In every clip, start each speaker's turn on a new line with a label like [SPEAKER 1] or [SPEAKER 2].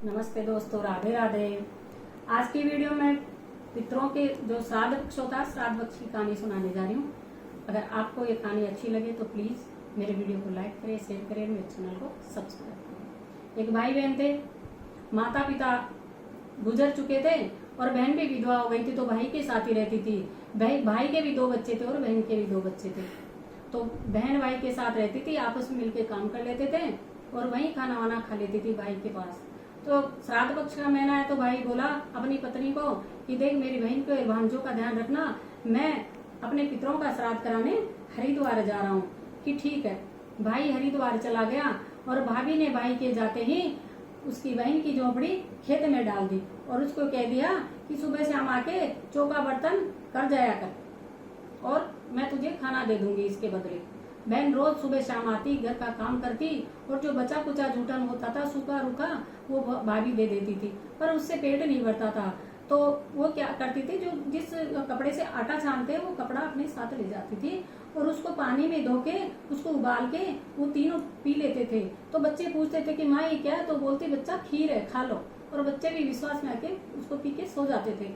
[SPEAKER 1] नमस्ते दोस्तों, राधे राधे। आज की वीडियो में पितरों के जो श्राद्ध पक्ष होता है, श्राद्ध पक्ष की कहानी सुनाने जा रही हूँ। अगर आपको ये कहानी अच्छी लगे तो प्लीज मेरे वीडियो को लाइक करें, शेयर करें, मेरे चैनल को सब्सक्राइब करें। एक भाई बहन थे, माता पिता गुजर चुके थे और बहन भी विधवा हो गई थी, तो भाई के साथ ही रहती थी। भाई के भी 2 बच्चे थे और बहन के भी 2 बच्चे थे। तो बहन भाई के साथ रहती थी, आपस में मिलकर काम कर लेते थे और वहीं खाना वाना खा लेती थी भाई के पास। तो श्राद्ध पक्ष का महीना है तो भाई बोला अपनी पत्नी को कि देख, मेरी बहन के भांजों का ध्यान रखना, मैं अपने पितरों का श्राद्ध कराने हरिद्वार जा रहा हूँ। कि ठीक है। भाई हरिद्वार चला गया और भाभी ने भाई के जाते ही उसकी बहन की झोपड़ी खेत में डाल दी और उसको कह दिया कि सुबह शाम आके चौका बर्तन कर जाया कर और मैं तुझे खाना दे दूंगी इसके बदले। बहन रोज सुबह शाम आती, घर का काम करती और जो बचा कुचा जूठन होता था, सूखा रूखा, वो भाभी दे देती थी, पर उससे पेट नहीं भरता था। तो वो क्या करती थी, जो जिस कपड़े से आटा छानते हैं वो कपड़ा अपने साथ ले जाती थी और उसको पानी में धो के उसको उबाल के वो तीनों पी लेते थे। तो बच्चे पूछते थे कि माँ ये क्या है, तो बोलती बच्चा खीर है, खा लो। और बच्चे भी विश्वास में आके उसको पी के सो जाते थे।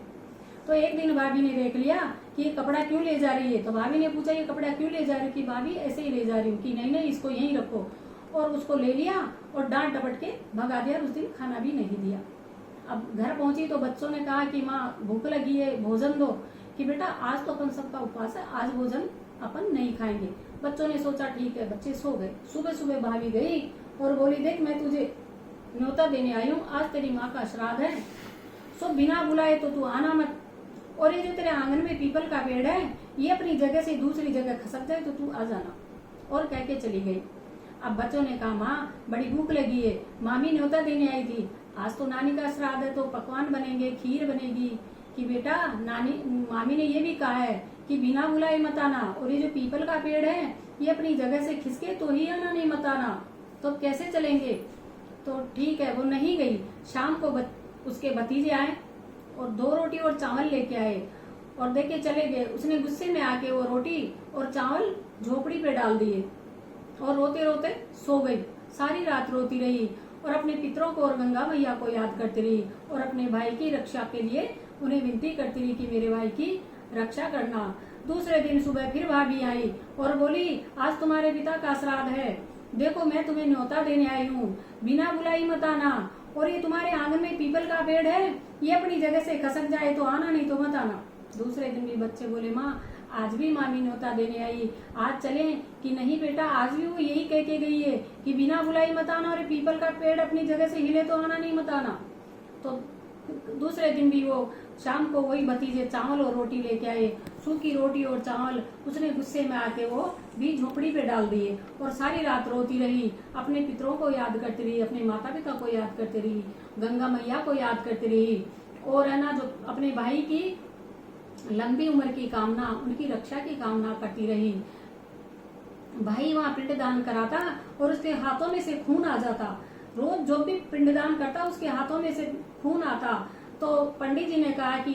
[SPEAKER 1] तो एक दिन भाभी ने देख लिया कि ये कपड़ा क्यों ले जा रही है। तो भाभी ने पूछा ये कपड़ा क्यों ले जा रही है। कि भाभी ऐसे ही ले जा रही हूँ। कि नहीं नहीं, इसको यहीं रखो। और उसको ले लिया और डांट डपट के भगा दिया। उस दिन खाना भी नहीं दिया। अब घर पहुंची तो बच्चों ने कहा कि माँ भूख लगी है, भोजन दो। कि बेटा आज तो अपन सबका उपवास है, आज भोजन अपन नहीं खाएंगे। बच्चों ने सोचा ठीक है, बच्चे सो गए। सुबह सुबह भाभी गई और बोली देख, मैं तुझे न्योता देने आई हूँ, आज तेरी माँ का श्राद्ध है, सो बिना बुलाए तो तू आना मत। और ये जो तेरे आंगन में पीपल का पेड़ है, ये अपनी जगह से दूसरी जगह खसक जाए तो तू आ जाना। और कह के चली गई। अब बच्चों ने कहा माँ बड़ी भूख लगी है, मामी न्योता देने आई थी, आज तो नानी का श्राद्ध है तो पकवान बनेंगे, खीर बनेगी। कि बेटा मामी ने ये भी कहा है कि बिना बुलाए मत आना, और ये जो पीपल का पेड़ है ये अपनी जगह से खिसके तो ही आना, नहीं मत आना। तो कैसे चलेंगे। तो ठीक है, वो नहीं गई। शाम को उसके भतीजे आए और 2 रोटी और चावल लेके आए और देके चले गए। उसने गुस्से में आके वो रोटी और चावल झोपड़ी पे डाल दिए और रोते रोते सो गई। सारी रात रोती रही और अपने पितरों को और गंगा मैया को याद करती रही और अपने भाई की रक्षा के लिए उन्हें विनती करती रही कि मेरे भाई की रक्षा करना। दूसरे दिन सुबह फिर भाभी आई और बोली आज तुम्हारे पिता का श्राद्ध है, देखो मैं तुम्हें न्योता देने आई हूँ, बिना बुलाई मत आना। और ये तुम्हारे आंगन में पीपल का पेड़ है, ये अपनी जगह से खसक जाए तो आना, नहीं तो मत आना। दूसरे दिन भी बच्चे बोले माँ आज भी मामी न्योता देने आई, आज चलें। कि नहीं बेटा, आज भी वो यही कह के गई है कि बिना बुलाई मत आना और पीपल का पेड़ अपनी जगह से हिले तो आना, नहीं मत आना। तो दूसरे दिन भी वो शाम को वही भतीजे चावल और रोटी लेके आए, सूखी रोटी और चावल। उसने गुस्से में आके वो भी झोपड़ी पे डाल दिए और सारी रात रोती रही, अपने पितरों को याद करती रही, अपने माता पिता को याद करती रही, गंगा मैया को याद करती रही और है ना, जो अपने भाई की लंबी उम्र की कामना, उनकी रक्षा की कामना करती रही। भाई वहाँ पिंडदान कराता और उसके हाथों में से खून आ जाता। रोज जो भी पिंडदान करता उसके हाथों में से खून आता। तो पंडित जी ने कहा कि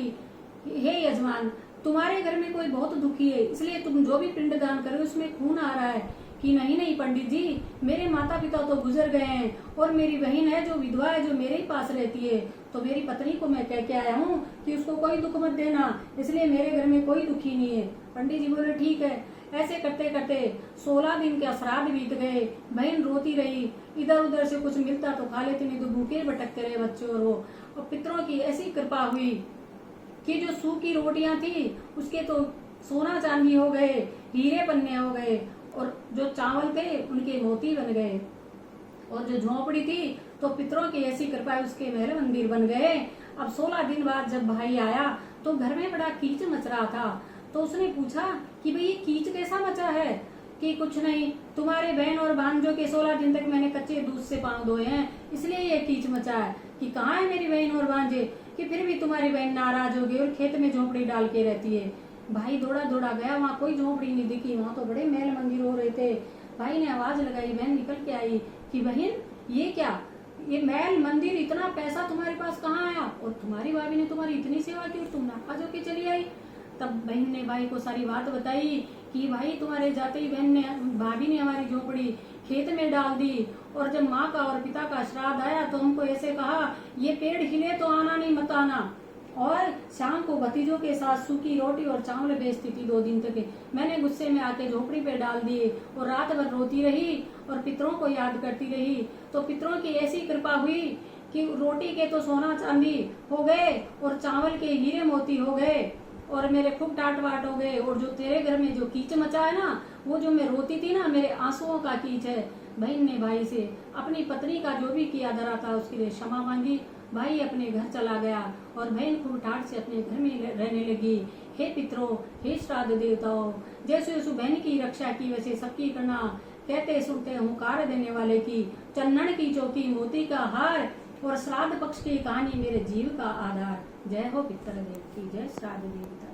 [SPEAKER 1] हे यजमान, तुम्हारे घर में कोई बहुत दुखी है, इसलिए तुम जो भी पिंडदान करो उसमें खून आ रहा है। कि नहीं नहीं पंडित जी, मेरे माता पिता तो गुजर गए हैं और मेरी बहन है जो विधवा है, जो मेरे ही पास रहती है। तो मेरी पत्नी को मैं कह के आया हूँ कि उसको कोई दुख मत देना, इसलिए मेरे घर में कोई दुखी नहीं है। पंडित जी बोले ठीक है। ऐसे करते करते 16 दिन के श्राद्ध बीत गए। बहन रोती रही, इधर उधर से कुछ मिलता तो खा लेते, नहीं तो भूखे भटकते रहे बच्चे। और वो और पितरों की ऐसी कृपा हुई कि जो सूखी रोटियां थी उसके तो सोना चांदी हो गए, हीरे पन्ने हो गए, और जो चावल थे उनके मोती बन गए, और जो झोपड़ी थी तो पितरों की ऐसी कृपा उसके महल मंदिर बन गए। अब 16 दिन बाद जब भाई आया तो घर में बड़ा कीच मच रहा था। तो उसने पूछा कि भाई ये कीच कैसा मचा है। कि कुछ नहीं, तुम्हारे बहन और भांजों के 16 दिन तक मैंने कच्चे दूध से पांव धोए हैं, इसलिए ये कीच मचा है। कि कहाँ है मेरी बहन और भांजे, कि फिर भी तुम्हारी बहन नाराज हो गई और खेत में झोपड़ी डाल के रहती है। भाई दौड़ा दौड़ा गया, वहाँ कोई झोपड़ी नहीं दिखी, वहाँ तो बड़े महल मंदिर हो रहे थे। भाई ने आवाज लगाई, बहन निकल के आई कि बहन ये क्या, ये महल मंदिर, इतना पैसा तुम्हारे पास कहाँ आया, और तुम्हारी भाभी ने तुम्हारी इतनी सेवा की और तुम नाराज होके चली आई। तब बहन ने भाई को सारी बात बताई कि भाई तुम्हारे जाते ही बहन ने, भाभी ने हमारी झोपड़ी खेत में डाल दी, और जब माँ का और पिता का श्राद्ध आया तो हमको ऐसे कहा ये पेड़ हिले तो आना नहीं मत आना। और शाम को भतीजों के साथ सूखी रोटी और चावल बेचती थी 2 दिन तक। मैंने गुस्से में आके झोपड़ी पे डाल दिए और रात भर रोती रही और पितरों को याद करती रही। तो पितरों की ऐसी कृपा हुई कि रोटी के तो सोना चांदी हो गए और चावल के हीरे मोती हो गए, और मेरे खूब डांट वाट हो गए। और जो तेरे घर में जो कीच मचा है ना, वो जो मैं रोती थी ना, मेरे आंसुओं का कीच है। बहन ने भाई से अपनी पत्नी का जो भी किया धरा था उसके लिए क्षमा मांगी। भाई अपने घर चला गया और बहन खूब ठाट से अपने घर में रहने लगी। हे पितरों, हे श्राद्ध देवताओं, जैसे जैसे बहन की रक्षा की वैसे सबकी करना। कहते सुनते हुंकार देने वाले की, चंदन की चौकी मोती का हार, और श्राद्ध पक्ष की कहानी मेरे जीव का आधार। जय हो पितर देव की, जय श्राद्ध देवता।